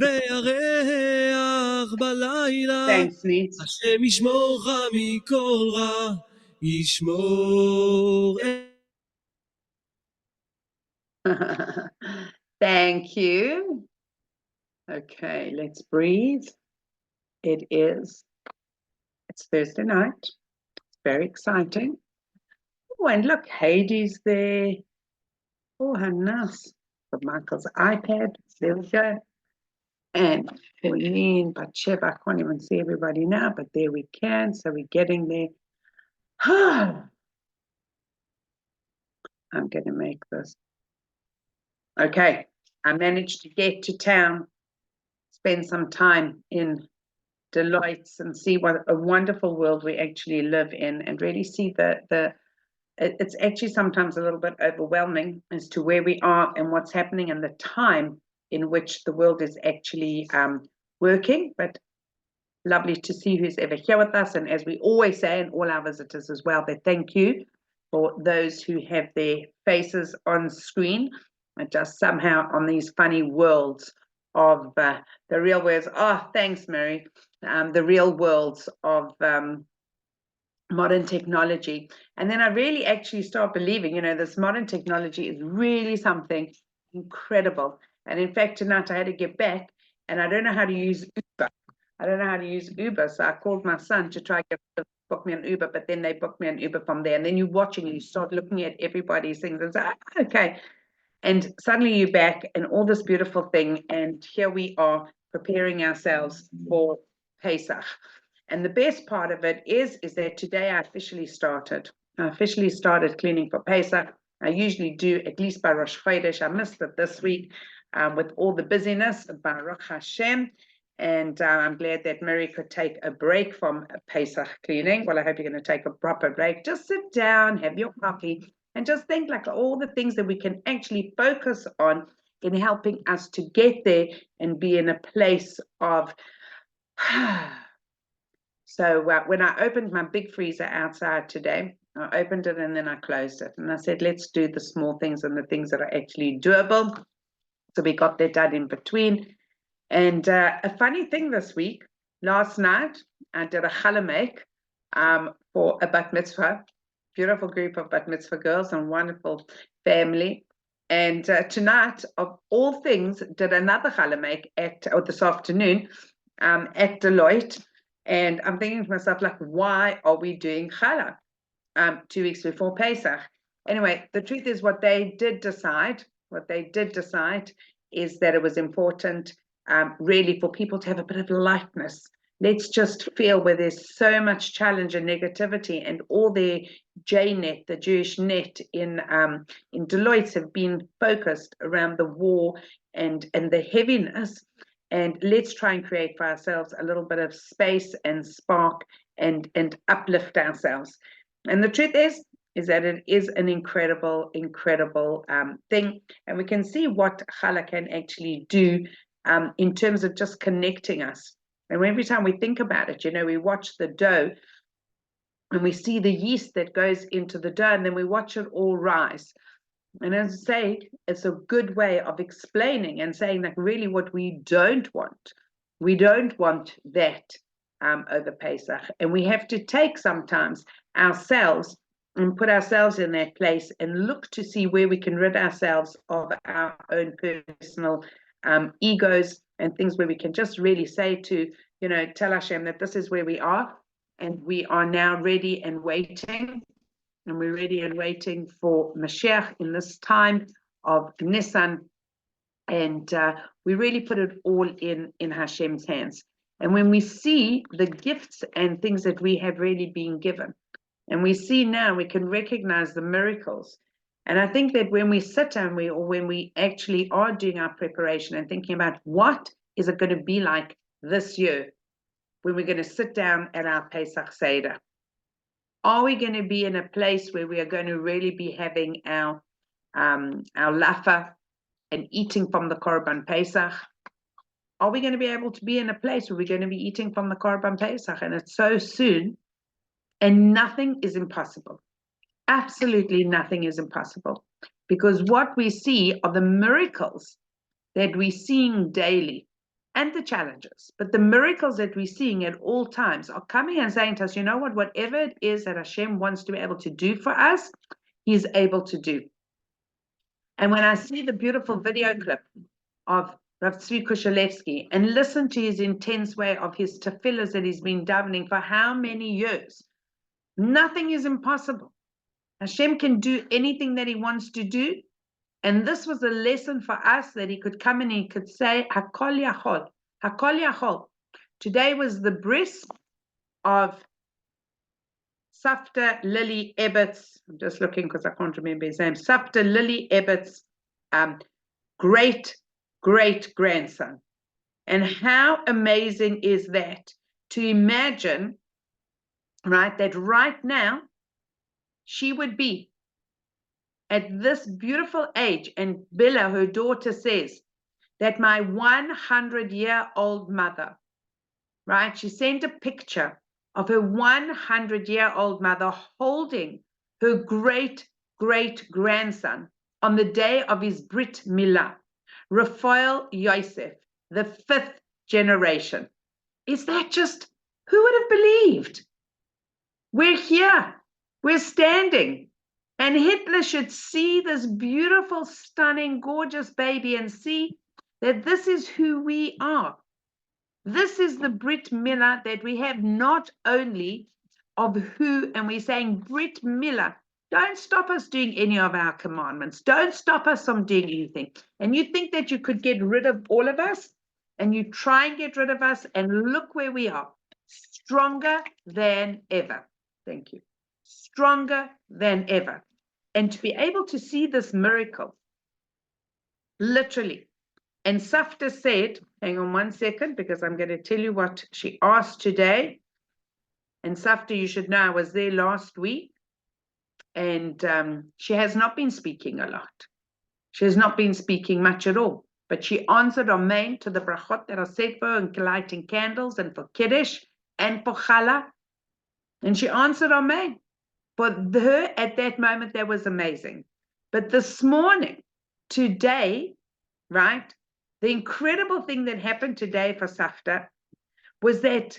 וירח בלילה, Thanks, Neat. השם ישמורך מכל רע, ישמור. Thank you. Okay, let's breathe. It's Thursday night. It's very exciting. Oh, and look, Heidi's there. Oh, how nice. Got Michael's iPad. There we go. And Pauline, Batsheva, I can't even see everybody now, but there we can. So we're getting there. I'm going to make this. Okay, I managed to get to town, spend some time in Deloitte and see what a wonderful world we actually live in, and really see it's actually sometimes a little bit overwhelming as to where we are and what's happening and the time in which the world is actually working. But lovely to see who's ever here with us. And as we always say, and all our visitors as well, that thank you for those who have their faces on screen, and just somehow on these funny worlds of the real worlds. Oh, thanks, Mary. The real worlds of modern technology. And then I really actually start believing, this modern technology is really something incredible. And in fact, tonight I had to get back, and I don't know how to use Uber. So I called my son to try to book me an Uber, but then they booked me an Uber from there. And then you're watching, you start looking at everybody's things and say, okay. And suddenly you're back and all this beautiful thing. And here we are preparing ourselves for Pesach. And the best part of it is that today I officially started cleaning for Pesach. I usually do at least by Rosh Chodesh. I missed it this week with all the busyness, Baruch Hashem. And I'm glad that Mary could take a break from Pesach cleaning. Well, I hope you're going to take a proper break. Just sit down, have your coffee, and just think like all the things that we can actually focus on in helping us to get there and be in a place of... So when I opened my big freezer outside today, I opened it and then I closed it. And I said, let's do the small things and the things that are actually doable. So we got that done in between. And a funny thing this week, last night, I did a chalamek for a bat mitzvah, beautiful group of bat mitzvah girls and wonderful family. And tonight, of all things, did another chalamek this afternoon at Deloitte. And I'm thinking to myself, like, why are we doing challah 2 weeks before Pesach? Anyway, the truth is what they did decide is that it was important really for people to have a bit of lightness. Let's just feel where there's so much challenge and negativity, and all their JNet, the Jewish net in Deloitte, have been focused around the war and the heaviness. And let's try and create for ourselves a little bit of space and spark and uplift ourselves. And the truth is that it is an incredible thing. And we can see what challah can actually do in terms of just connecting us. And every time we think about it, we watch the dough and we see the yeast that goes into the dough, and then we watch it all rise. And as I say, it's a good way of explaining and saying that really what we don't want that over Pesach. And we have to take sometimes ourselves and put ourselves in that place and look to see where we can rid ourselves of our own personal egos and things where we can just really say to, tell Hashem that this is where we are, and we are now ready and waiting. And we're ready and waiting for Mashiach in this time of Nisan. And we really put it all in Hashem's hands. And when we see the gifts and things that we have really been given, and we see now, we can recognize the miracles. And I think that when we sit and when we actually are doing our preparation and thinking about what is it going to be like this year, when we're going to sit down at our Pesach Seder, are we going to be in a place where we are going to really be having our lafa and eating from the Korban Pesach? Are we going to be able to be in a place where we're going to be eating from the Korban Pesach? And it's so soon, and nothing is impossible. Absolutely nothing is impossible, because what we see are the miracles that we're seeing daily. and the challenges, but the miracles that we're seeing at all times are coming and saying to us, you know what, whatever it is that Hashem wants to be able to do for us, He's able to do. And when I see the beautiful video clip of Rav Tzvi Kushelevsky and listen to his intense way of his tefillahs that he's been davening for how many years, nothing is impossible. Hashem can do anything that He wants to do. And this was a lesson for us that He could come and He could say, Hakol Yachol, Hakol Yachol. Today was the bris of Safta Lily Ebbets. I'm just looking because I can't remember his name. Safta Lily Ebbets, great grandson. And how amazing is that to imagine, right, that right now she would be at this beautiful age, and Bella, her daughter, says that my 100-year-old mother, right, she sent a picture of her 100-year-old mother holding her great-great-grandson on the day of his Brit Milah, Raphael Yosef, the 5th generation. Is that just, who would have believed? We're here, we're standing. And Hitler should see this beautiful, stunning, gorgeous baby and see that this is who we are. This is the Brit Milah that we have, not only of who, and we're saying Brit Milah, don't stop us doing any of our commandments. Don't stop us from doing anything. And you think that you could get rid of all of us, and you try and get rid of us, and look where we are, stronger than ever. Thank you. Stronger than ever. And to be able to see this miracle, literally. And Safta said, hang on one second, because I'm going to tell you what she asked today. And Safta, you should know, I was there last week, and she has not been speaking a lot. She has not been speaking much at all. But she answered Amen to the brachot that are said for her, and lighting candles, and for Kiddush, and for Challah. And she answered Amen. For her, at that moment, that was amazing. But this morning, today, right, the incredible thing that happened today for Safta was that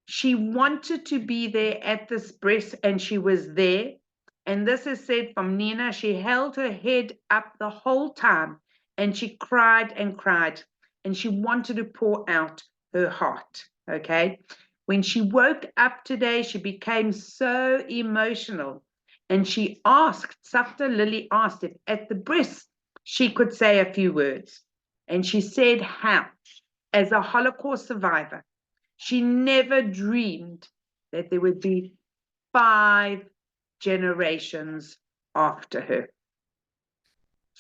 she wanted to be there at this bris, and she was there. And this is said from Nina. She held her head up the whole time, and she cried and cried, and she wanted to pour out her heart, okay? When she woke up today, she became so emotional, and she asked, Safta Lily asked if at the bris she could say a few words. And she said how, as a Holocaust survivor, she never dreamed that there would be 5 generations after her.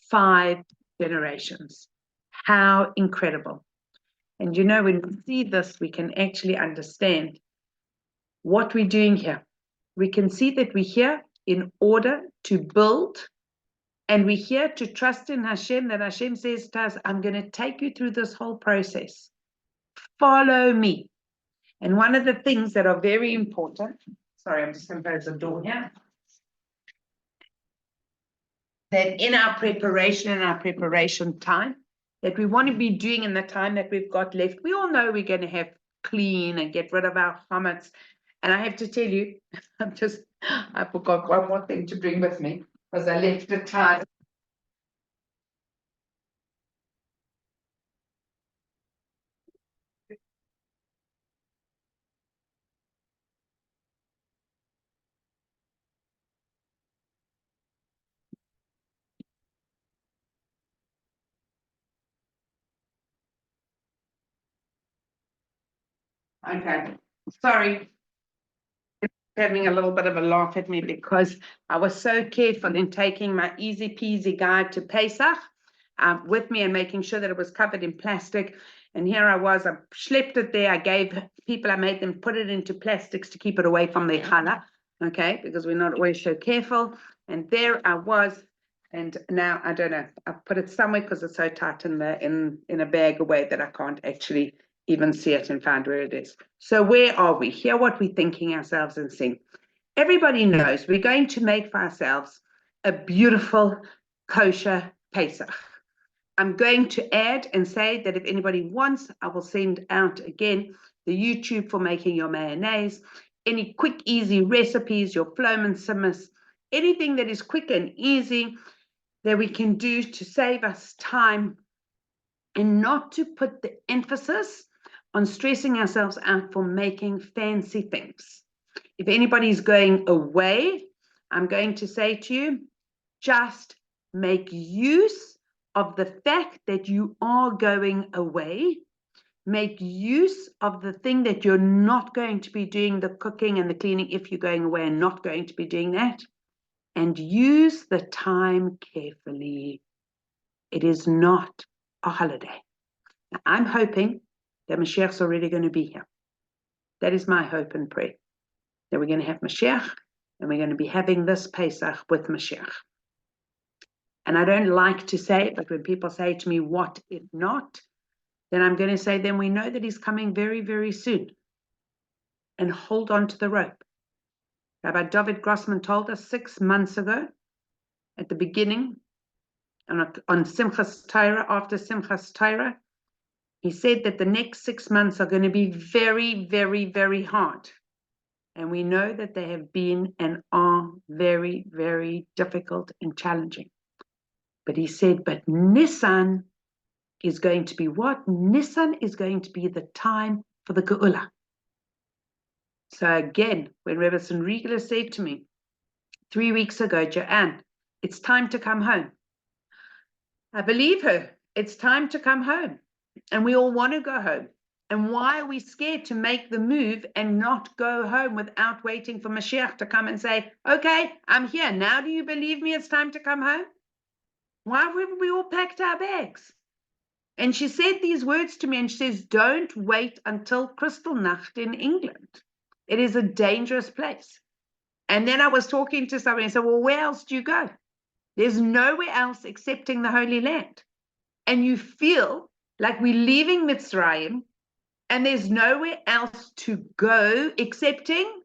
5 generations. How incredible. And you know, when we see this, we can actually understand what we're doing here. We can see that we're here in order to build, and we're here to trust in Hashem, that Hashem says to us, I'm going to take you through this whole process. Follow me. And one of the things that are very important, sorry, I'm just going to close the door here, that in our preparation time, that we want to be doing in the time that we've got left. We all know we're going to have clean and get rid of our chametz. And I have to tell you, I forgot one more thing to bring with me, because I left it tied. Okay, sorry. Having a little bit of a laugh at me because I was so careful in taking my easy peasy guide to Pesach with me and making sure that it was covered in plastic. And here I was, I schlepped it there. I gave people, I made them put it into plastics to keep it away from their challah, okay, because we're not always so careful. And there I was, and now I don't know, I've put it somewhere because it's so tight in a bag away that I can't actually even see it and find where it is. So where are we? Hear what we're thinking ourselves and sing. Everybody knows we're going to make for ourselves a beautiful kosher Pesach. I'm going to add and say that if anybody wants, I will send out again the YouTube for making your mayonnaise, any quick, easy recipes, your Floman simmus, anything that is quick and easy that we can do to save us time and not to put the emphasis on stressing ourselves out for making fancy things. If anybody's going away, I'm going to say to you, just make use of the fact that you are going away. Make use of the thing that you're not going to be doing the cooking and the cleaning if you're going away and not going to be doing that. And use the time carefully. It is not a holiday. Now, I'm hoping that Mashiach's already going to be here. That is my hope and prayer. That we're going to have Mashiach and we're going to be having this Pesach with Mashiach. And I don't like to say it, but when people say to me, what if not? Then I'm going to say, then we know that he's coming very, very soon. And hold on to the rope. Rabbi David Grossman told us 6 months ago, at the beginning, on Simchas Torah, after Simchas Torah, he said that the next 6 months are going to be very, very, very hard. And we know that they have been and are very, very difficult and challenging. But he said, but Nisan is going to be what? Nisan is going to be the time for the Geula. So again, when Rebbetzen Riegler said to me 3 weeks ago, Joanne, it's time to come home. I believe her. It's time to come home. And we all want to go home. And why are we scared to make the move and not go home without waiting for Mashiach to come and say, okay, I'm here. Now do you believe me? It's time to come home? Why haven't we all packed our bags? And she said these words to me and she says, don't wait until Kristallnacht in England. It is a dangerous place. And then I was talking to somebody and said, well, where else do you go? There's nowhere else excepting the Holy Land. And you feel like we're leaving Mitzrayim and there's nowhere else to go excepting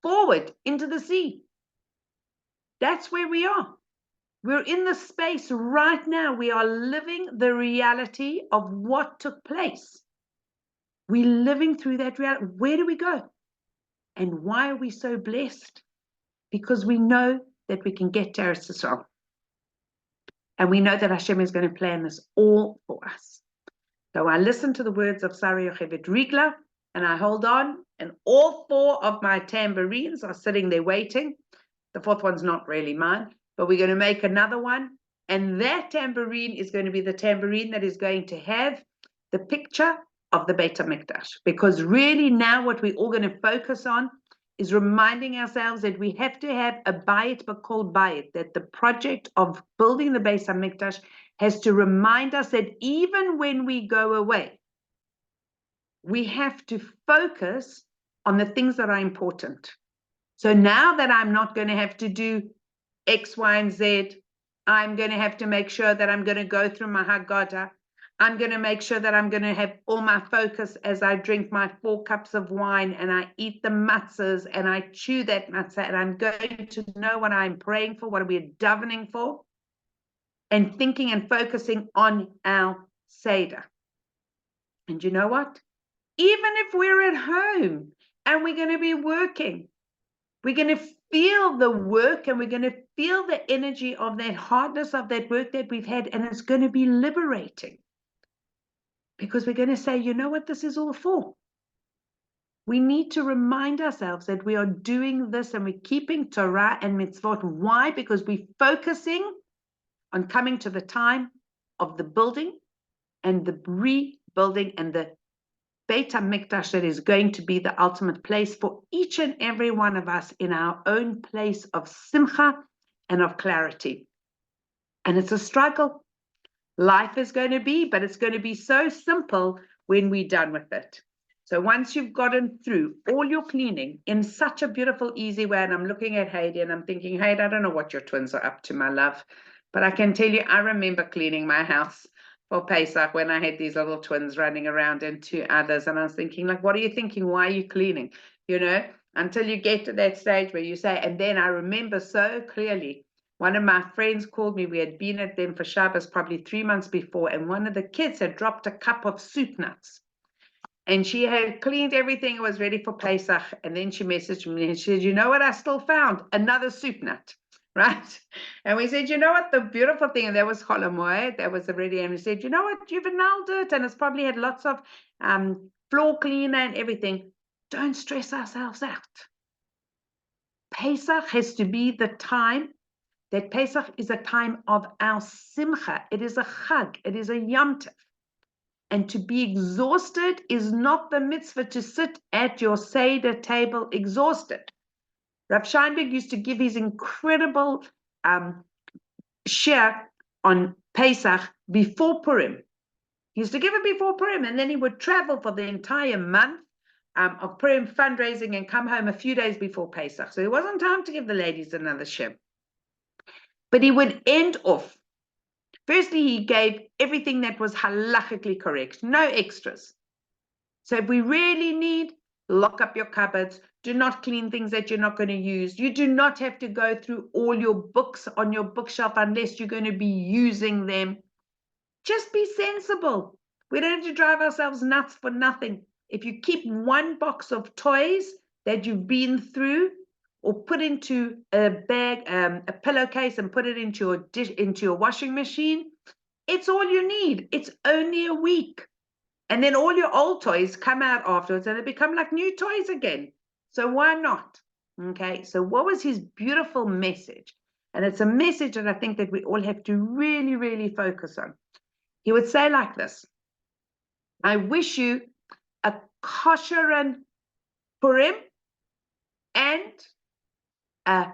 forward into the sea. That's where we are. We're in the space right now. We are living the reality of what took place. We're living through that reality. Where do we go? And why are we so blessed? Because we know that we can get to Eretz Yisrael. And we know that Hashem is going to plan this all for us. So I listen to the words of Sarah Yocheved Riegler, and I hold on, and all 4 of my tambourines are sitting there waiting. The 4th one's not really mine, but we're going to make another one. And that tambourine is going to be the tambourine that is going to have the picture of the Beit HaMikdash. Because really now what we're all going to focus on is reminding ourselves that we have to have a bayit b'kol bayit, that the project of building the Beit HaMikdash has to remind us that even when we go away, we have to focus on the things that are important. So now that I'm not going to have to do X, Y, and Z, I'm going to have to make sure that I'm going to go through my Haggadah. I'm going to make sure that I'm going to have all my focus as I drink my 4 cups of wine and I eat the matzahs and I chew that matzah and I'm going to know what I'm praying for, what we're davening for, and thinking and focusing on our Seder. And you know what? Even if we're at home and we're going to be working, we're going to feel the work and we're going to feel the energy of that hardness of that work that we've had, and it's going to be liberating. Because we're going to say, you know what this is all for? We need to remind ourselves that we are doing this and we're keeping Torah and mitzvot. Why? Because we're focusing on coming to the time of the building and the rebuilding and the Beit HaMikdash that is going to be the ultimate place for each and every one of us in our own place of simcha and of clarity. And it's a struggle. Life is going to be, but it's going to be so simple when we're done with it. So once you've gotten through all your cleaning in such a beautiful, easy way, and I'm looking at Heidi and I'm thinking, Heidi, I don't know what your twins are up to, my love, but I can tell you, I remember cleaning my house for Pesach when I had these little twins running around and 2 others. And I was thinking, like, what are you thinking? Why are you cleaning? You know, until you get to that stage where you say, and then I remember so clearly One of my friends called me. We had been at them for Shabbos probably 3 months before, and one of the kids had dropped a cup of soup nuts. And she had cleaned everything, was ready for Pesach. And then she messaged me and she said, you know what I still found? Another soup nut, right? And we said, you know what, the beautiful thing, and that was Cholamoy, that was already, and we said, you know what, you've annulled it, and it's probably had lots of floor cleaner and everything. Don't stress ourselves out. Pesach has to be the time that Pesach is a time of our simcha. It is a chag. It is a yom tov. And to be exhausted is not the mitzvah to sit at your Seder table exhausted. Rav Scheinberg used to give his incredible share on Pesach before Purim. He used to give it before Purim, and then he would travel for the entire month of Purim fundraising and come home a few days before Pesach. So it wasn't time to give the ladies another share. But he would end off. Firstly, he gave everything that was halachically correct, no extras. So if we really need, lock up your cupboards. Do not clean things that you're not going to use. You do not have to go through all your books on your bookshelf unless you're going to be using them. Just be sensible. We don't have to drive ourselves nuts for nothing. If you keep one box of toys that you've been through, or put into a bag, a pillowcase, and put it into your washing machine, it's all you need. It's only a week. And then all your old toys come out afterwards and they become like new toys again. So why not? Okay, so what was his beautiful message? And it's a message that I think that we all have to really, really focus on. He would say like this: I wish you a kosher and Purim and a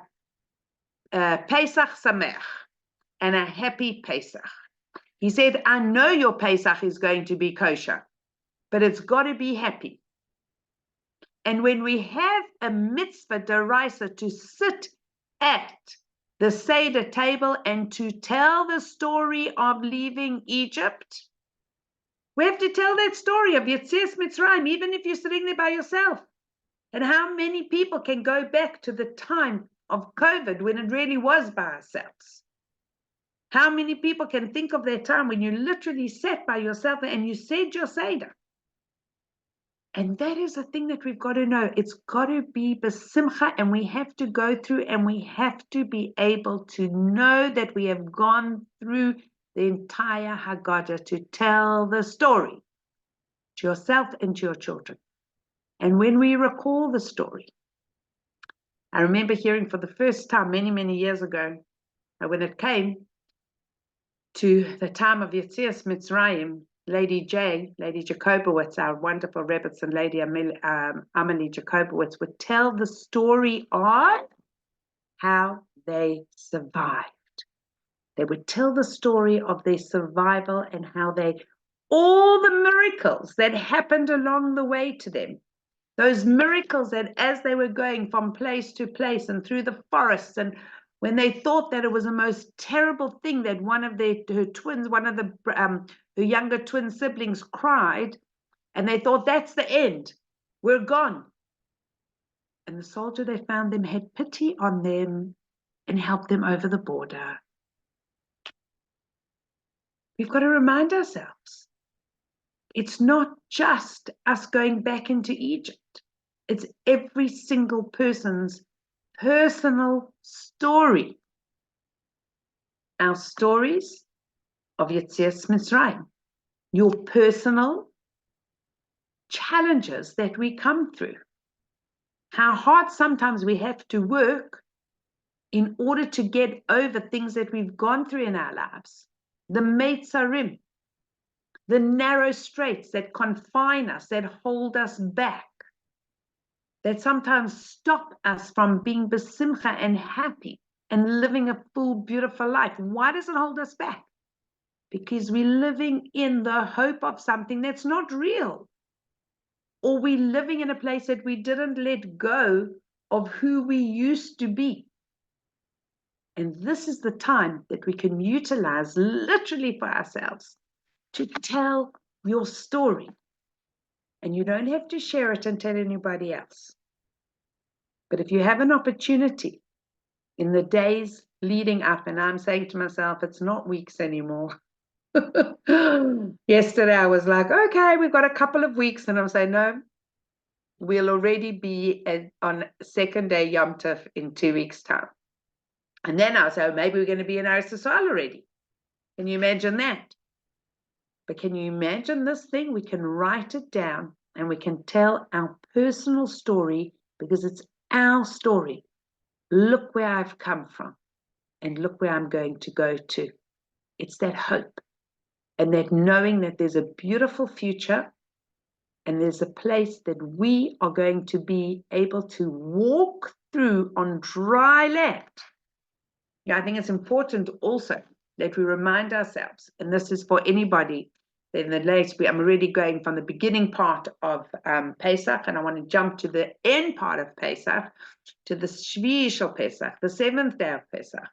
Pesach Sameach, and a happy Pesach. He said, I know your Pesach is going to be kosher, but it's got to be happy. And when we have a mitzvah deraisa to sit at the Seder table and to tell the story of leaving Egypt, we have to tell that story of Yetzias Mitzrayim, even if you're sitting there by yourself. And how many people can go back to the time of COVID when it really was by ourselves? How many people can think of their time when you literally sat by yourself and you said your Seder? And that is the thing that we've got to know. It's got to be besimcha, and we have to go through, and we have to be able to know that we have gone through the entire Haggadah to tell the story to yourself and to your children. And when we recall the story, I remember hearing for the first time many, many years ago, when it came to the time of Yetzias Mitzrayim, Lady Jacobowitz, our wonderful Rebbetzen Lady Amelie Jacobowitz, would tell the story of how they survived. They would tell the story of their survival and how all the miracles that happened along the way to them, those miracles that as they were going from place to place and through the forests, and when they thought that it was the most terrible thing that one of her twins, one of her younger twin siblings cried, and they thought, that's the end, we're gone. And the soldier they found them had pity on them and helped them over the border. We've got to remind ourselves, it's not just us going back into Egypt. It's every single person's personal story. Our stories of Yetzias Mitzrayim, your personal challenges that we come through, how hard sometimes we have to work in order to get over things that we've gone through in our lives, the Meitzarim, the narrow straits that confine us, that hold us back, that sometimes stop us from being besimcha and happy and living a full, beautiful life. Why does it hold us back? Because we're living in the hope of something that's not real. Or we're living in a place that we didn't let go of who we used to be. And this is the time that we can utilize literally for ourselves to tell your story. And you don't have to share it and tell anybody else. But if you have an opportunity in the days leading up, and I'm saying to myself, it's not weeks anymore. Yesterday I was like, okay, we've got a couple of weeks, and I'm saying, no, we'll already be on second day Yom Tov in 2 weeks' time. And then I'll say, oh, maybe we're going to be in Eretz Yisrael already. Can you imagine that? But can you imagine this thing? We can write it down and we can tell our personal story because it's our story. Look where I've come from and look where I'm going to go to. It's that hope and that knowing that there's a beautiful future and there's a place that we are going to be able to walk through on dry land. Yeah, I think it's important also that we remind ourselves, and this is for anybody in the latest, I'm already going from the beginning part of Pesach, and I want to jump to the end part of Pesach, to the Shvi Shel Pesach, the 7th day of Pesach.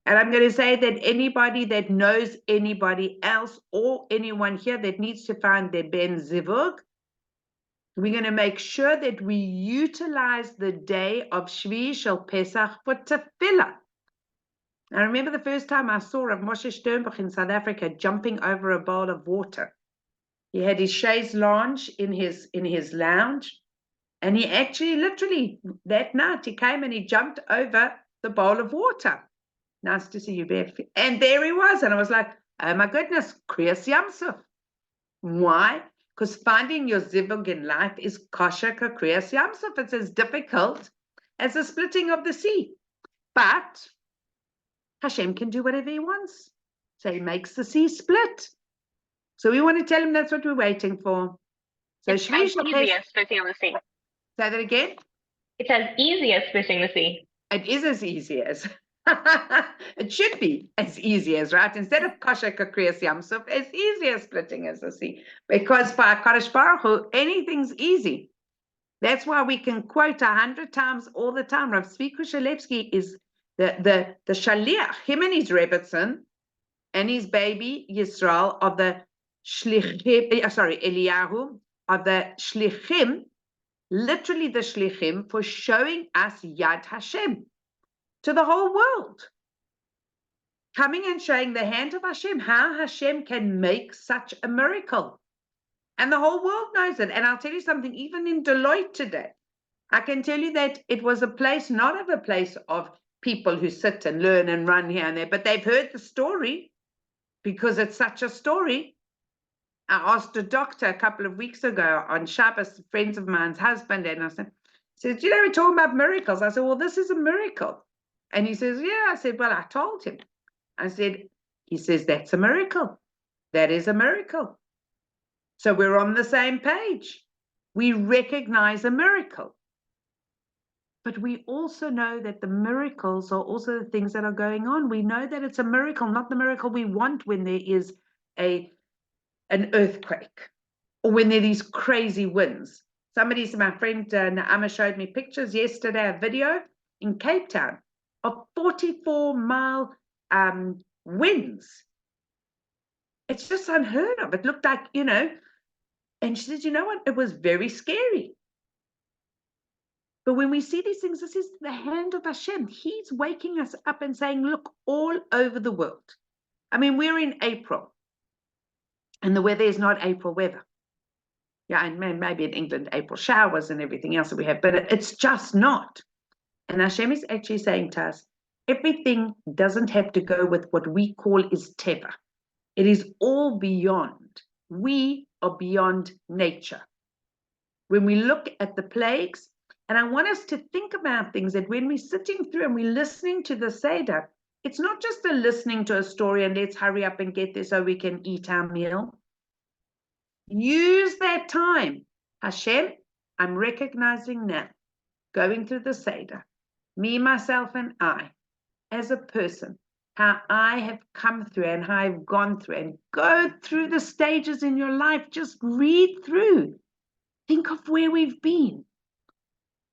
And I'm going to say that anybody that knows anybody else or anyone here that needs to find their Ben Zivug, we're going to make sure that we utilize the day of Shvi Shel Pesach for tefillah. I remember the first time I saw Rav Moshe Sternbuch in South Africa jumping over a bowl of water. He had his chaise lounge in his lounge, and he actually literally that night he came and he jumped over the bowl of water. Nice to see you, Bev. And there he was, and I was like, oh my goodness, Kriyas Yamsuf. Why? Because finding your zivug in life is kosher Kriyas Yamsuf. It's as difficult as the splitting of the sea, but Hashem can do whatever he wants. So he makes the sea split. So we want to tell him that's what we're waiting for. So it's as easy as splitting the sea. Say that again? It's as easy as splitting the sea. It is as easy as. It should be as easy as, right? Instead of kosher kakriyas yamsuf, as easy as splitting as the sea. Because by Kadosh Baruch Hu, anything's easy. That's why we can quote 100 times all the time. Rav Tzvi Kushelevsky is the shaliach, him and his Rebbetzen and his baby Yisrael of the shlichim, Eliyahu of the shlichim, literally the shlichim, for showing us Yad Hashem to the whole world. Coming and showing the hand of Hashem, how Hashem can make such a miracle. And the whole world knows it. And I'll tell you something, even in Deloitte today, I can tell you that it was a place, not of a place of people who sit and learn and run here and there, but they've heard the story because it's such a story. I asked a doctor a couple of weeks ago on Shabbos, friends of mine's husband, and I said, you know, we're talking about miracles. I said, well, this is a miracle. And he says, yeah. I said, well, I told him. I said, he says, that's a miracle. That is a miracle. So we're on the same page. We recognize a miracle. But we also know that the miracles are also the things that are going on. We know that it's a miracle, not the miracle we want when there is an earthquake or when there are these crazy winds. My friend Naama showed me pictures yesterday, a video in Cape Town of 44-mile winds. It's just unheard of. It looked like, you know, and she said, you know what? It was very scary. But when we see these things, this is the hand of Hashem. He's waking us up and saying, look, all over the world. I mean, we're in April, and the weather is not April weather. Yeah, and maybe in England, April showers and everything else that we have, but it's just not. And Hashem is actually saying to us, everything doesn't have to go with what we call is teva. It is all beyond. We are beyond nature. When we look at the plagues, and I want us to think about things that when we're sitting through and we're listening to the Seder, it's not just a listening to a story and let's hurry up and get there so we can eat our meal. Use that time. Hashem, I'm recognizing now, going through the Seder, me, myself, and I, as a person, how I have come through and how I've gone through, and go through the stages in your life. Just read through. Think of where we've been.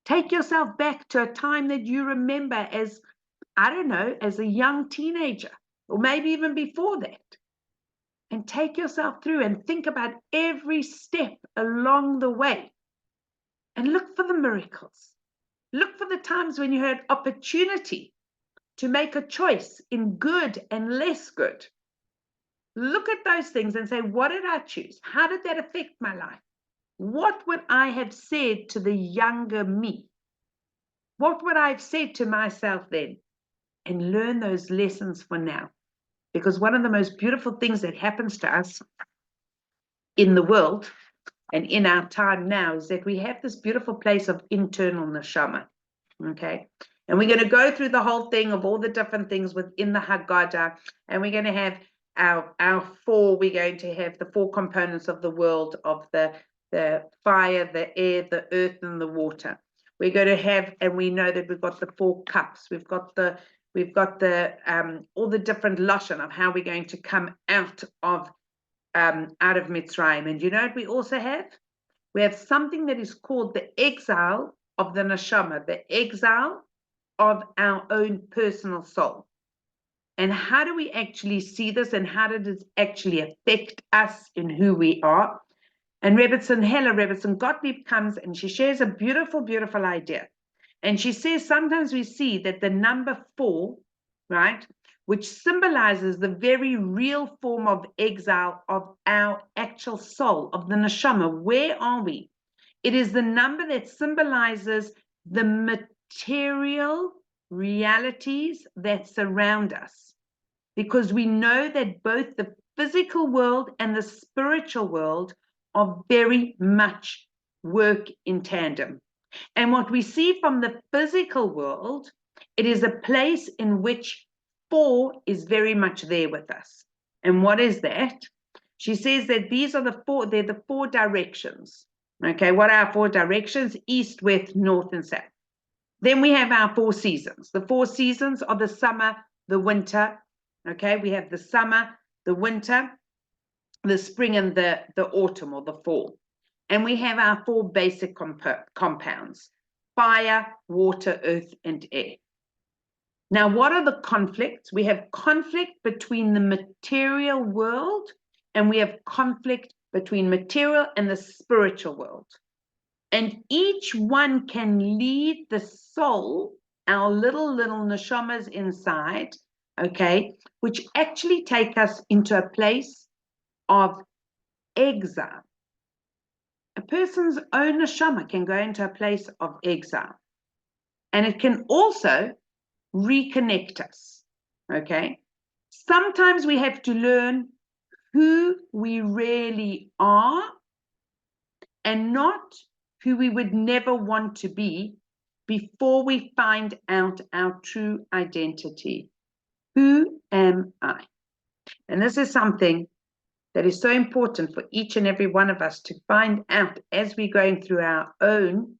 Take yourself back to a time that you remember as, I don't know, as a young teenager, or maybe even before that. And take yourself through and think about every step along the way. And look for the miracles. Look for the times when you had opportunity to make a choice in good and less good. Look at those things and say, what did I choose? How did that affect my life? What would I have said to the younger me? What would I have said to myself then? And learn those lessons for now. Because one of the most beautiful things that happens to us in the world and in our time now is that we have this beautiful place of internal neshama. Okay? And we're going to go through the whole thing of all the different things within the Haggadah, and we're going to have we're going to have the 4 components of the world, of the fire, the air, the earth, and the water. We're going to have, and we know that we've got the 4 cups. We've got the all the different lashon of how we're going to come out of Mitzrayim. And you know what we also have? We have something that is called the exile of the neshama, the exile of our own personal soul. And how do we actually see this, and how did it actually affect us in who we are? And Rebbetzen Gottlieb comes and she shares a beautiful, beautiful idea. And she says sometimes we see that the number 4, right, which symbolizes the very real form of exile of our actual soul, of the neshama. Where are we? It is the number that symbolizes the material realities that surround us. Because we know that both the physical world and the spiritual world are very much work in tandem. And what we see from the physical world, it is a place in which 4 is very much there with us. And what is that? She says that these are they're the 4 directions. Okay, what are our 4 directions? East, west, north, and south. Then we have our 4 seasons. The 4 seasons are the summer, the winter. Okay, we have the summer, the winter, the spring, and the autumn or the fall. And we have our 4 basic compounds: fire, water, earth, and air. Now, what are the conflicts? We have conflict between the material world, and we have conflict between material and the spiritual world. And each one can lead the soul, our little neshamas inside, okay, which actually take us into a place of exile. A person's own neshama can go into a place of exile. And it can also reconnect us, okay? Sometimes we have to learn who we really are and not who we would never want to be before we find out our true identity. Who am I? And this is something that is so important for each and every one of us to find out as we're going through our own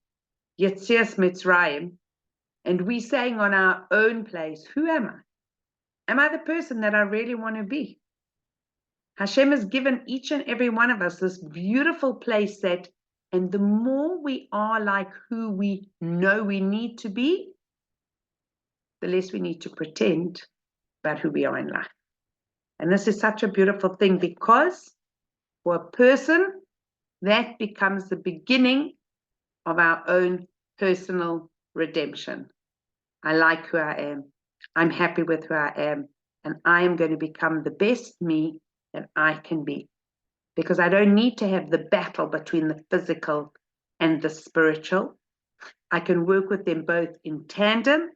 Yetzias Mitzrayim, and we saying on our own place, who am I? Am I the person that I really want to be? Hashem has given each and every one of us this beautiful place that, and the more we are like who we know we need to be, the less we need to pretend about who we are in life. And this is such a beautiful thing, because for a person, that becomes the beginning of our own personal redemption. I like who I am. I'm happy with who I am. And I am going to become the best me that I can be. Because I don't need to have the battle between the physical and the spiritual. I can work with them both in tandem,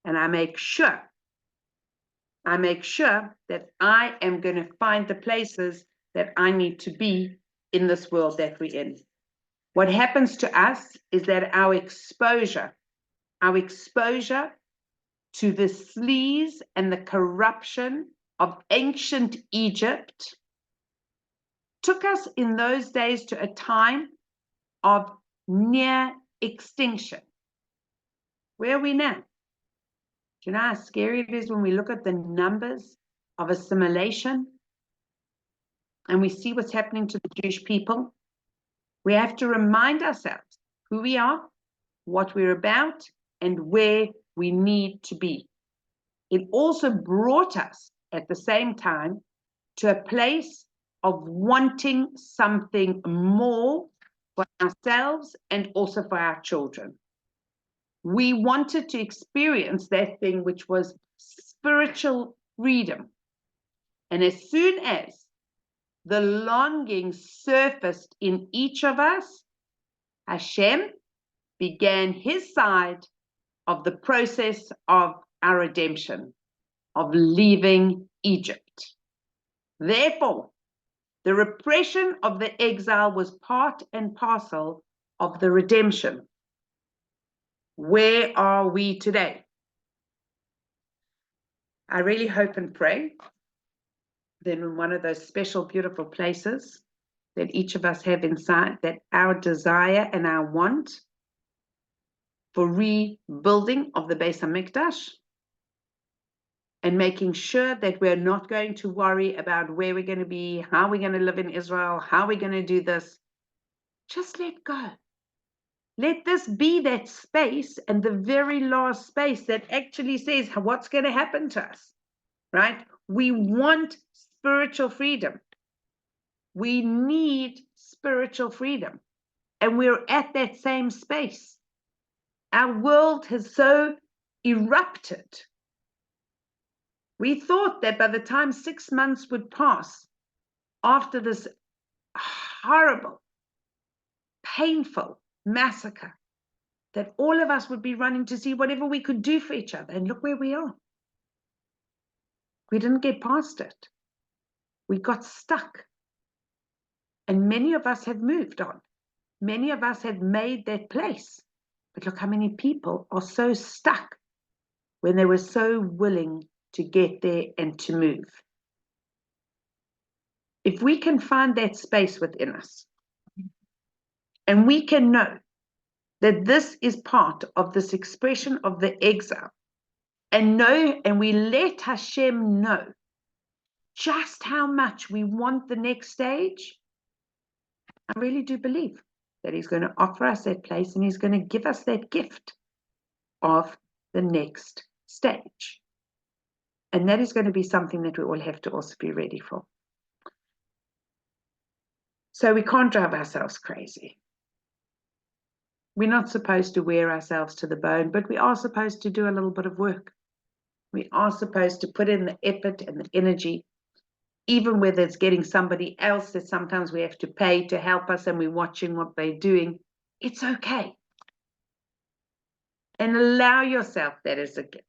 and I make sure that I am going to find the places that I need to be in this world that we're in. What happens to us is that our exposure to the sleaze and the corruption of ancient Egypt took us in those days to a time of near extinction. Where are we now? Do you know how scary it is when we look at the numbers of assimilation and we see what's happening to the Jewish people? We have to remind ourselves who we are, what we're about, and where we need to be. It also brought us at the same time to a place of wanting something more for ourselves and also for our children. We wanted to experience that thing which was spiritual freedom. And as soon as the longing surfaced in each of us, Hashem began his side of the process of our redemption, of leaving Egypt. Therefore, the repression of the exile was part and parcel of the redemption. Where are we today? I really hope and pray that in one of those special, beautiful places that each of us have inside, that our desire and our want for rebuilding of the Beis HaMikdash and making sure that we're not going to worry about where we're going to be, how we're going to live in Israel, how we're going to do this. Just let go. Let this be that space, and the very last space that actually says what's going to happen to us, right? We want spiritual freedom. We need spiritual freedom. And we're at that same space. Our world has so erupted. We thought that by the time 6 months would pass after this horrible, painful massacre, that all of us would be running to see whatever we could do for each other. And look where we are. We didn't get past it. We got stuck. And many of us have moved on. Many of us have made that place. But look how many people are so stuck when they were so willing to get there and to move. If we can find that space within us, and we can know that this is part of this expression of the exile, and we let Hashem know just how much we want the next stage, I really do believe that he's going to offer us that place, and he's going to give us that gift of the next stage. And that is going to be something that we all have to also be ready for. So we can't drive ourselves crazy. We're not supposed to wear ourselves to the bone, but we are supposed to do a little bit of work. We are supposed to put in the effort and the energy, even whether it's getting somebody else that sometimes we have to pay to help us and we're watching what they're doing. It's okay. And allow yourself that as a gift.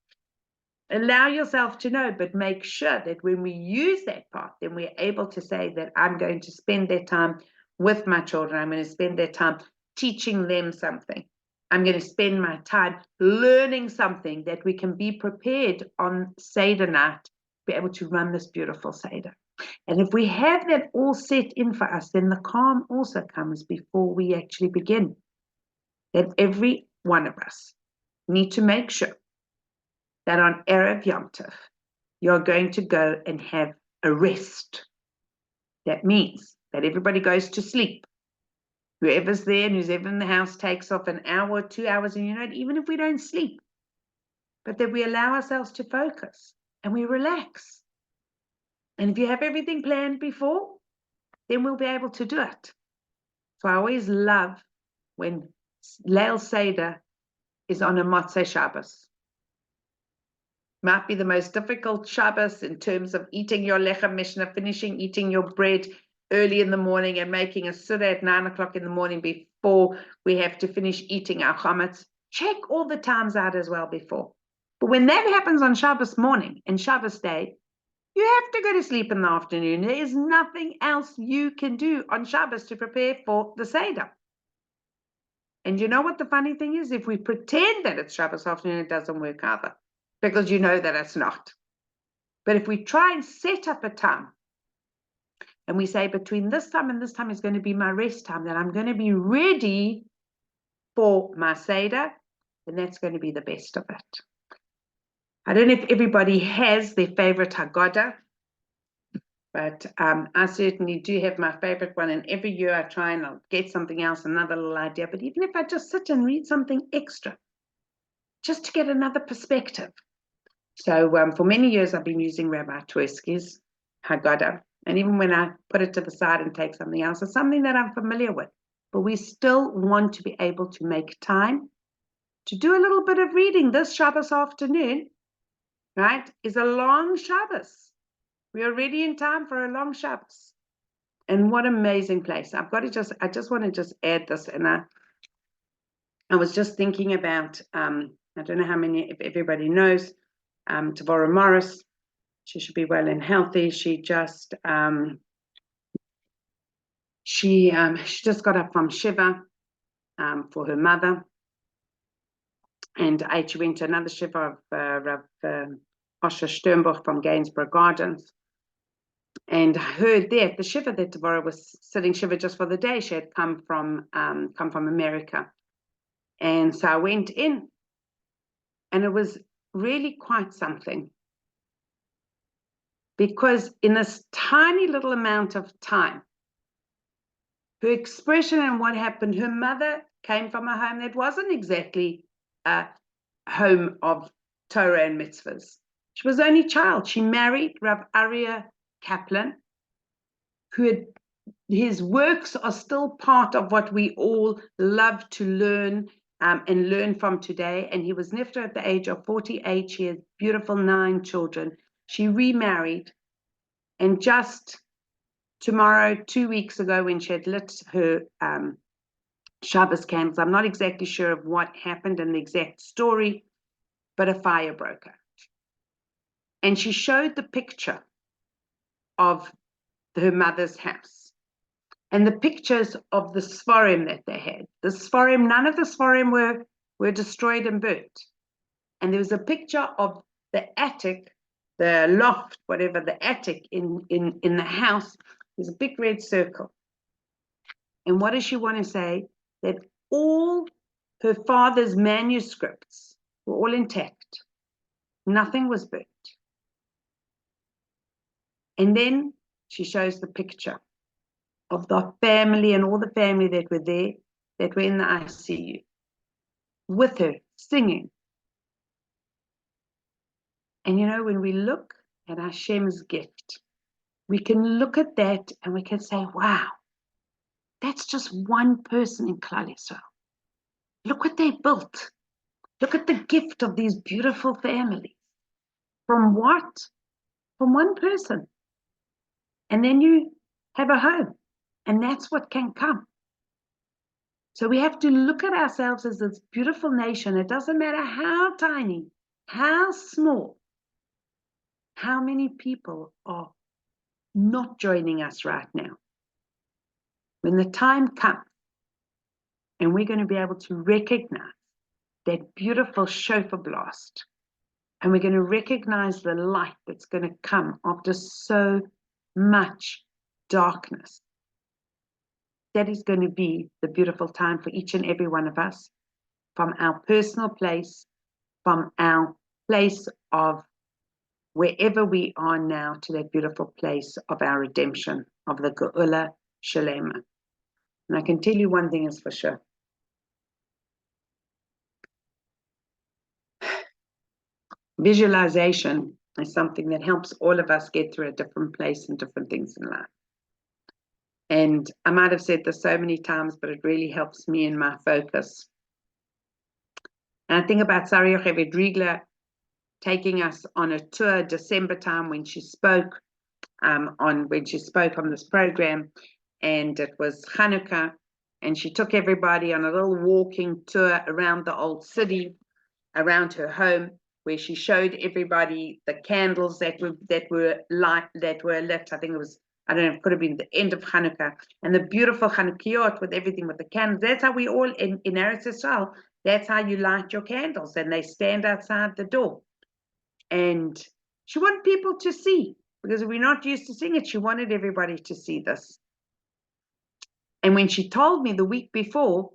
Allow yourself to know, but make sure that when we use that part, then we're able to say that I'm going to spend that time with my children. I'm going to spend that time teaching them something. I'm going to spend my time learning something that we can be prepared on Seder night, be able to run this beautiful Seder. And if we have that all set in for us, then the calm also comes before we actually begin. That every one of us need to make sure that on Erev Yom Tov, you're going to go and have a rest. That means that everybody goes to sleep. Whoever's there and who's ever in the house takes off an hour or 2 hours, and even if we don't sleep, but that we allow ourselves to focus and we relax. And if you have everything planned before, then we'll be able to do it. So I always love when Leil Seder is on a Motzei Shabbos. Might be the most difficult Shabbos in terms of eating your lechem mishnah, finishing eating your bread early in the morning and making a suda at 9 o'clock in the morning before we have to finish eating our chametz. Check all the times out as well before. But when that happens on Shabbos morning and Shabbos day, you have to go to sleep in the afternoon. There is nothing else you can do on Shabbos to prepare for the Seder. And you know what the funny thing is? If we pretend that it's Shabbos afternoon, it doesn't work either, because you know that it's not. But if we try and set up a time, and we say between this time and this time is going to be my rest time, that I'm going to be ready for my Seder, then that's going to be the best of it. I don't know if everybody has their favorite Haggadah, but I certainly do have my favorite one, and every year I try and I'll get something else, another little idea. But even if I just sit and read something extra, just to get another perspective. So for many years I've been using Rabbi Twersky's Haggadah, and even when I put it to the side and take something else, it's something that I'm familiar with. But we still want to be able to make time to do a little bit of reading this Shabbos afternoon, right, is a long Shabbos. We're already in time for a long Shabbos. And what amazing place. I just want to just add this. And I was just thinking about, I don't know how many, if everybody knows, Devorah Morris. She should be well and healthy. She just just got up from Shiva for her mother. And she went to another Shiva of Rav Osher Sternbuch from Gainsborough Gardens. And I heard there, the Shiva that Devorah was sitting Shiva just for the day, she had come from America. And so I went in, and it was really quite something. Because in this tiny little amount of time, her expression and what happened, her mother came from a home that wasn't exactly a home of Torah and mitzvahs. She was only child. She married Rav Aryeh Kaplan, who had, his works are still part of what we all love to learn and learn from today. And he was nifter at the age of 48. She had beautiful 9 children. She remarried, and just tomorrow, 2 weeks ago, when she had lit her Shabbos candles, I'm not exactly sure of what happened and the exact story, but a fire broke out. And she showed the picture of her mother's house and the pictures of the Sforim that they had. The Sforim, none of the Sforim were destroyed and burnt. And there was a picture of the attic, the loft, whatever, the attic in the house. There's a big red circle. And what does she want to say? That all her father's manuscripts were all intact. Nothing was burnt. And then she shows the picture of the family and all the family that were there, that were in the ICU, with her, singing. And you know, when we look at Hashem's gift, we can look at that and we can say, wow, that's just one person in Klal Yisrael. Look what they built. Look at the gift of these beautiful families. From what? From one person. And then you have a home. And that's what can come. So we have to look at ourselves as this beautiful nation. It doesn't matter how tiny, how small, how many people are not joining us right now. When the time comes, and we're going to be able to recognize that beautiful shofar blast, and we're going to recognize the light that's going to come after so much darkness. That is going to be the beautiful time for each and every one of us, from our personal place, from our place of wherever we are now, to that beautiful place of our redemption, of the Geula Shalema. And I can tell you one thing is for sure. Visualization is something that helps all of us get through a different place and different things in life. And I might have said this so many times, but it really helps me in my focus. And I think about Sari Yocheved Riegler taking us on a tour December time when she spoke on this program, and it was Hanukkah, and she took everybody on a little walking tour around the old city, around her home, where she showed everybody the candles that were lit. I think it was, I don't know, it could have been the end of Hanukkah, and the beautiful Hanukkot with everything with the candles. That's how we all in Eretz Yisrael, that's how you light your candles, and they stand outside the door. And she wanted people to see, because we're not used to seeing it. She wanted everybody to see this. And when she told me the week before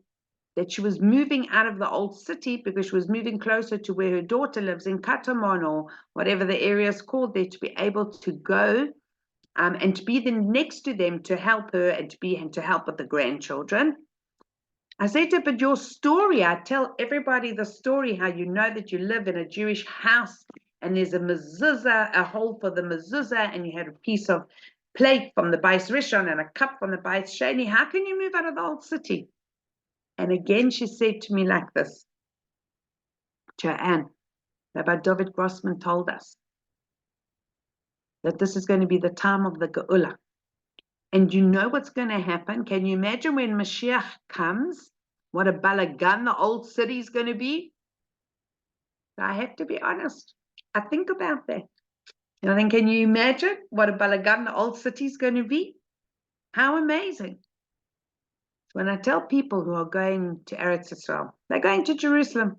that she was moving out of the old city because she was moving closer to where her daughter lives in Katamon, or whatever the area is called there, to be able to go and to be then next to them to help her and to help with the grandchildren. I said to her, but your story, I tell everybody the story, how you know that you live in a Jewish house and there's a mezuzah, a hole for the mezuzah, and you had a piece of plate from the Bais Rishon and a cup from the Bais Sheni. How can you move out of the old city? And again, she said to me like this, Joanne, Rabbi David Grossman told us that this is going to be the time of the Geula. And you know what's going to happen? Can you imagine when Mashiach comes, what a balagan the old city is going to be? I have to be honest. I think about that. And I think, can you imagine what a balagan the old city is going to be? How amazing. When I tell people who are going to Eretz Yisrael, they're going to Jerusalem.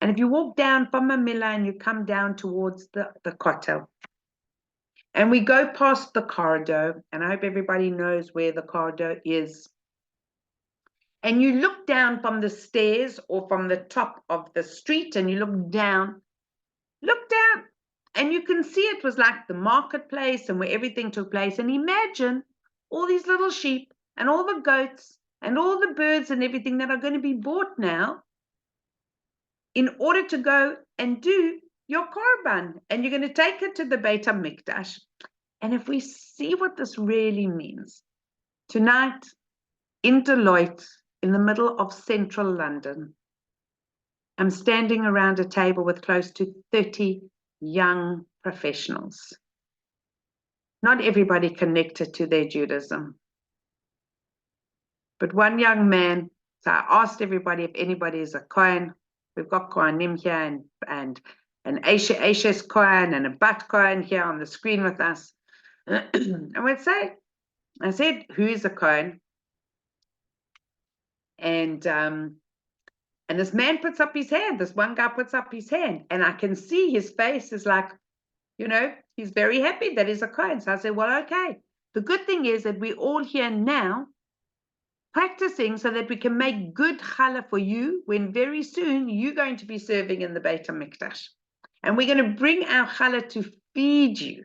And if you walk down from Mamilla and you come down towards the Kotel, and we go past the corridor, and I hope everybody knows where the corridor is. And you look down from the stairs or from the top of the street, and you look down, and you can see it was like the marketplace and where everything took place. And imagine all these little sheep and all the goats and all the birds and everything that are going to be bought now in order to go and do your korban. And you're going to take it to the Beit HaMikdash. And if we see what this really means, tonight in Deloitte, in the middle of central London, I'm standing around a table with close to 30 young professionals. Not everybody connected to their Judaism. But one young man, so I asked everybody if anybody is a Kohen. We've got Kohanim here and an Ashes Kohen and a Bat Kohen here on the screen with us. And I said, who is a Kohen? And this man puts up his hand. This one guy puts up his hand. And I can see his face is like, he's very happy that he's a Kohen. So I said, well, okay. The good thing is that we're all here now practicing so that we can make good challah for you when very soon you're going to be serving in the Beit HaMikdash. And we're going to bring our challah to feed you.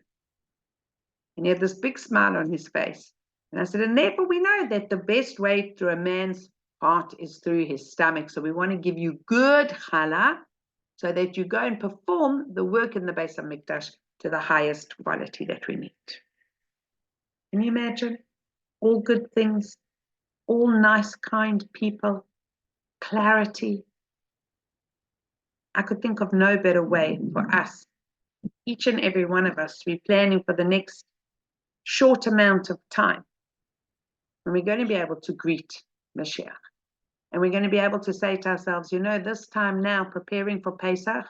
And he had this big smile on his face. And I said, and therefore we know that the best way through a man's heart is through his stomach. So we want to give you good challah so that you go and perform the work in the Beit HaMikdash to the highest quality that we need. Can you imagine? All good things, all nice, kind people, clarity. I could think of no better way for us, each and every one of us, to be planning for the next short amount of time when we're going to be able to greet Mashiach. And we're going to be able to say to ourselves, this time now preparing for Pesach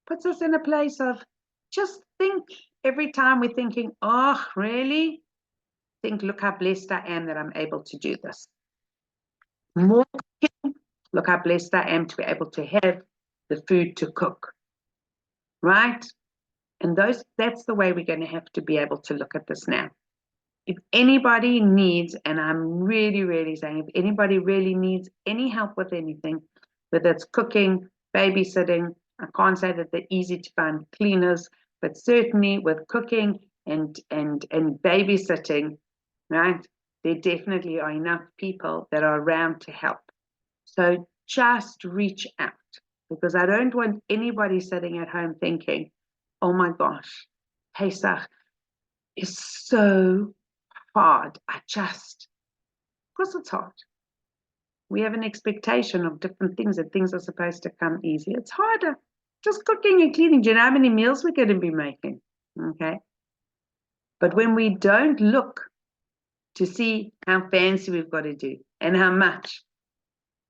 puts us in a place of just think every time we're thinking, oh, really? Think, look how blessed I am that I'm able to do this. More cooking, look how blessed I am to be able to have the food to cook. Right? And that's the way we're going to have to be able to look at this now. If anybody needs, and I'm really, really saying, if anybody really needs any help with anything, whether it's cooking, babysitting, I can't say that they're easy to find cleaners, but certainly with cooking and babysitting, right, there definitely are enough people that are around to help. So just reach out, because I don't want anybody sitting at home thinking, oh my gosh, Pesach is so hard. Of course it's hard. We have an expectation of different things, that things are supposed to come easy. It's harder. Just cooking and cleaning. Do you know how many meals we're going to be making? Okay. But when we don't look to see how fancy we've got to do and how much,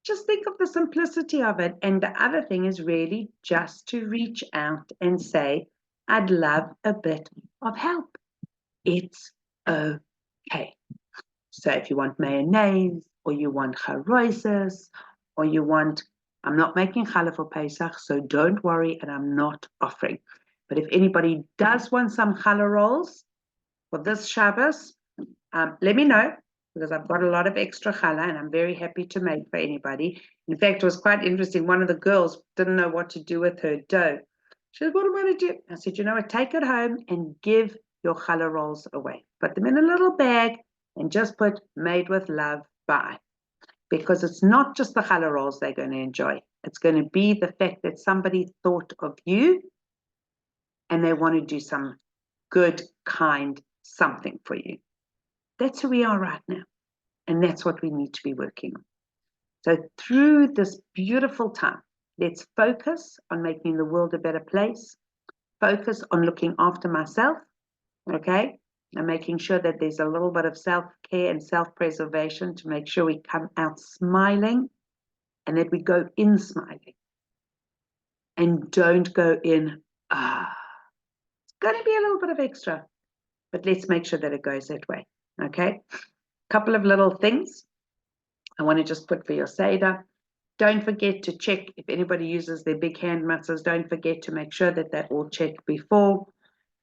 just think of the simplicity of it. And the other thing is really just to reach out and say, I'd love a bit of help. It's okay. So if you want mayonnaise, or you want charoises, or you want, I'm not making challah for Pesach, so don't worry, and I'm not offering. But if anybody does want some challah rolls for this Shabbos, let me know, because I've got a lot of extra challah, and I'm very happy to make for anybody. In fact, it was quite interesting. One of the girls didn't know what to do with her dough. She said, what am I going to do? I said, what, take it home and give your challah rolls away. Put them in a little bag and just put made with love by. Because it's not just the challah rolls they're going to enjoy. It's going to be the fact that somebody thought of you and they want to do some good, kind something for you. That's who we are right now. And that's what we need to be working on. So through this beautiful time, Let's focus on making the world a better place. Focus on looking after myself, okay? And making sure that there's a little bit of self-care and self-preservation to make sure we come out smiling and that we go in smiling. And don't go in, it's going to be a little bit of extra, but let's make sure that it goes that way, okay? Couple of little things I want to just put for your Seder. Don't forget to check if anybody uses their big hand matzahs. Don't forget to make sure that they're all checked before.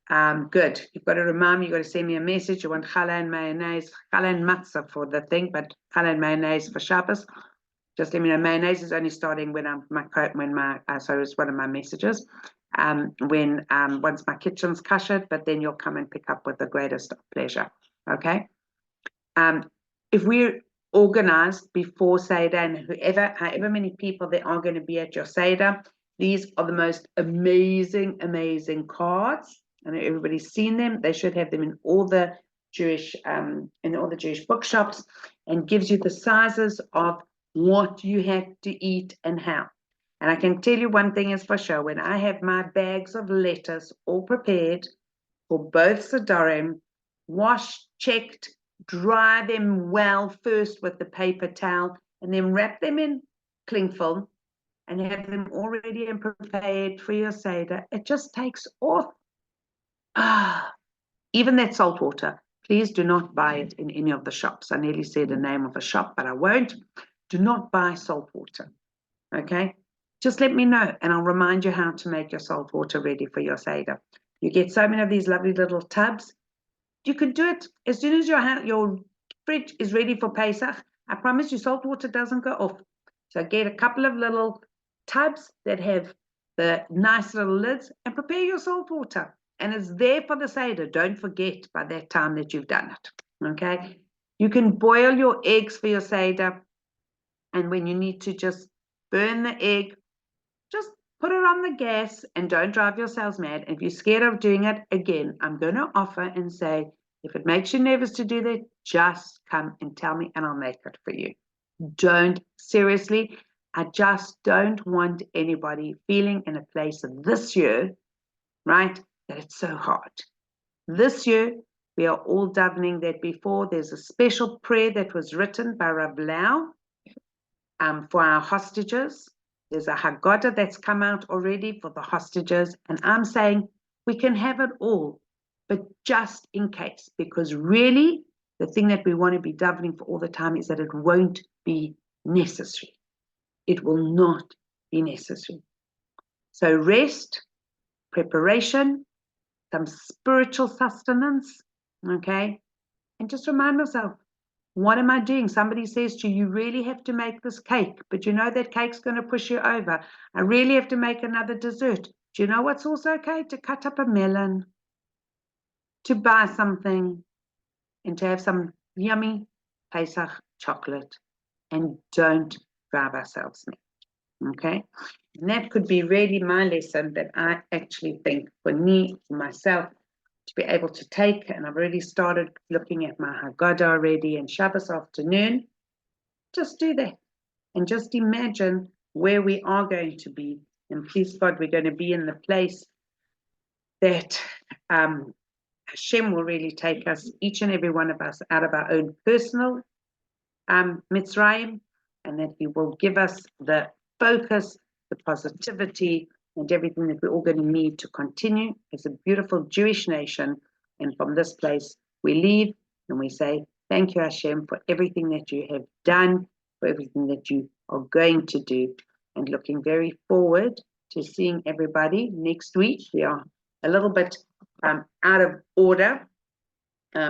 Good. You've got to remind me, you've got to send me a message. You want challah and mayonnaise, challah and matzah for the thing, but challah and mayonnaise for Shabbos. Just let me know. Mayonnaise is only starting when sorry, it's one of my messages. Once my kitchen's kashered, but then you'll come and pick up with the greatest pleasure. Okay. If we're organized before Seder, and however many people there are going to be at your Seder, these are the most amazing cards. I know everybody's seen them. They should have them in all the Jewish bookshops, and gives you the sizes of what you have to eat and how. And I can tell you one thing is for sure: when I have my bags of lettuce all prepared for both Sedarim, washed, checked, dry them well first with the paper towel, and then wrap them in cling film and have them already and prepared for your Seder, it just takes off. Even that salt water, please do not buy it in any of the shops. I nearly said the name of a shop, but I won't. Do not buy salt water, okay? Just let me know, and I'll remind you how to make your salt water ready for your Seder. You get so many of these lovely little tubs. You can do it as soon as your fridge is ready for Pesach. I promise you, salt water doesn't go off. So get a couple of little tubs that have the nice little lids and prepare your salt water. And it's there for the Seder. Don't forget by that time that you've done it, okay? You can boil your eggs for your Seder. And when you need to just burn the egg, just put it on the gas and don't drive yourselves mad. If you're scared of doing it, again, I'm going to offer and say, if it makes you nervous to do that, just come and tell me and I'll make it for you. Seriously, I just don't want anybody feeling in a place this year, right, that it's so hard. This year, we are all davening that before. There's a special prayer that was written by Rav Lau for our hostages. There's a Haggadah that's come out already for the hostages. And I'm saying we can have it all, but just in case, because really the thing that we want to be davening for all the time is that it won't be necessary. It will not be necessary. So rest, preparation, some spiritual sustenance, okay? And just remind myself, what am I doing? Somebody says to you, you really have to make this cake, but you know that cake's going to push you over. I really have to make another dessert. Do you know what's also okay? To cut up a melon, to buy something, and to have some yummy Pesach chocolate. And don't drive ourselves mad, okay? And that could be really my lesson that I actually think for me, for myself, to be able to take, and I've already started looking at my Haggadah already, and Shabbos afternoon, just do that. And just imagine where we are going to be. And please God, we're going to be in the place that Hashem will really take us, each and every one of us, out of our own personal Mitzrayim, and that He will give us the focus, the positivity, and everything that we're all going to need to continue as a beautiful Jewish nation. And from this place, we leave and we say, thank you, Hashem, for everything that you have done, for everything that you are going to do, and looking very forward to seeing everybody next week. We are a little bit out of order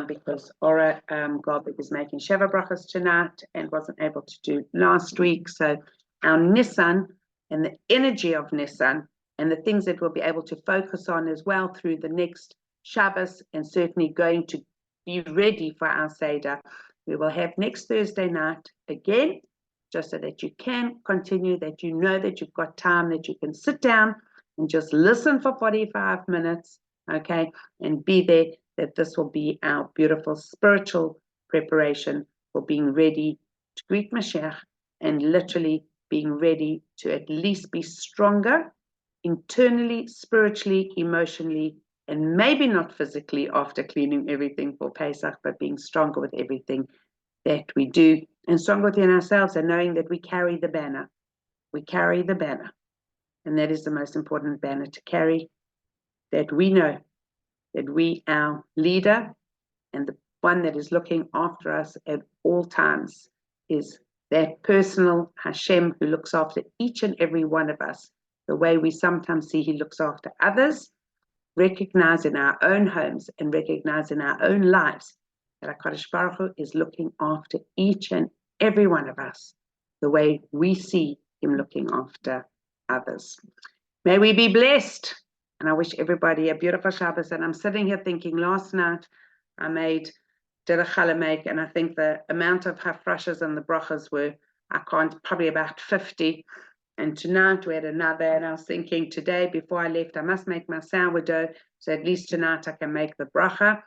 because Ora Garbic is making Sheva Brachas tonight and wasn't able to do last week. So our Nissan and the energy of Nissan and the things that we'll be able to focus on as well through the next Shabbos, and certainly going to be ready for our Seder, we will have next Thursday night again, just so that you can continue, that you know that you've got time, that you can sit down and just listen for 45 minutes, okay, and be there, that this will be our beautiful spiritual preparation for being ready to greet Mashiach and literally being ready to at least be stronger internally, spiritually, emotionally, and maybe not physically after cleaning everything for Pesach, but being stronger with everything that we do, and stronger within ourselves, and knowing that we carry the banner. We carry the banner. And that is the most important banner to carry, that we know that we, our leader, and the one that is looking after us at all times, is that personal Hashem who looks after each and every one of us, the way we sometimes see he looks after others, recognize in our own homes and recognize in our own lives that HaKadosh Baruch Hu is looking after each and every one of us, the way we see him looking after others. May we be blessed. And I wish everybody a beautiful Shabbos. And I'm sitting here thinking, last night I did a chalamek, and I think the amount of hafrashas and the brachas were, probably about 50. And tonight we had another, and I was thinking today, before I left, I must make my sourdough. So at least tonight I can make the bracha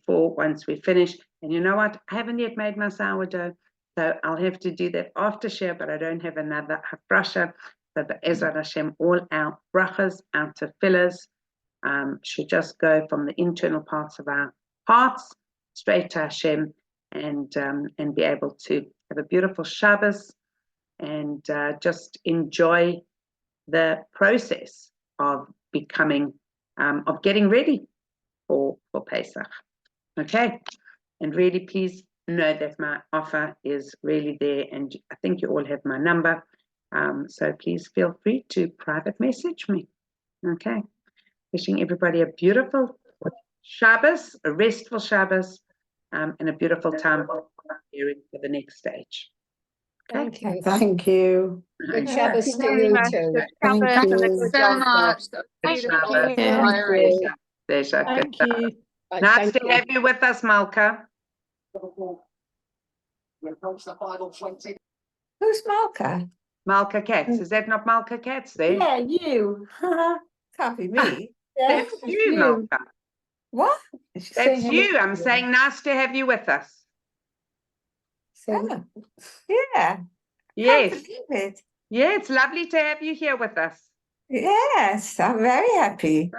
once we finish. And you know what? I haven't yet made my sourdough. So I'll have to do that after share, but I don't have another hafrasha. So the Ezrat Hashem, all our brachas, our tefillahs, should just go from the internal parts of our hearts straight to Hashem, and be able to have a beautiful Shabbos, and just enjoy the process of becoming, of getting ready for Pesach. Okay, and really please know that my offer is really there, and I think you all have my number. So please feel free to private message me. Okay. Wishing everybody a beautiful Shabbos, a restful Shabbos, and a beautiful time preparing for the next stage. Thank you. Thank you. Good Okay. Shabbos to you too. Thank you so much. Pleasure. Pleasure. Thank you. Nice to have you with us, Malka. Who's Malka? Malka Katz. Is that not Malka Katz there? Yeah, you. Can't be me. That's you, Malka. What? That's you. I'm saying nice to have you with us. Oh, yeah. Yes. Can't believe it. Yeah, it's lovely to have you here with us. Yes, I'm very happy.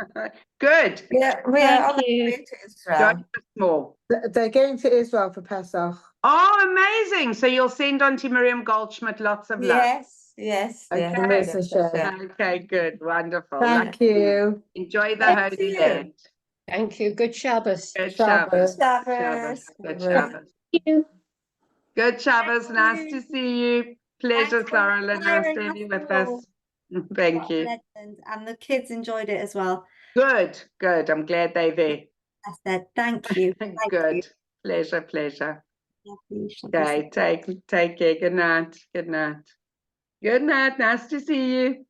Good. Yeah, we are on the way to Israel. Join us more. They're going to Israel for Pesach. Oh, amazing. So you'll send on to Miriam Goldschmidt lots of love. Yes. Okay, good. Wonderful. Thank you. Enjoy the Thank Holy you. Land. Thank you. Good Shabbos. Good Shabbos. Shabbos. Good Shabbos. Good Shabbos. Nice to see you. Pleasure, Thanks, Sarah. Nice to Myron. have you with us. Thank you. Legend. And the kids enjoyed it as well. Good. I'm glad they're there. I said, thank you. Thank Good. you. Pleasure. Lovely. Okay, take care. Good night. Good night. Nice to see you.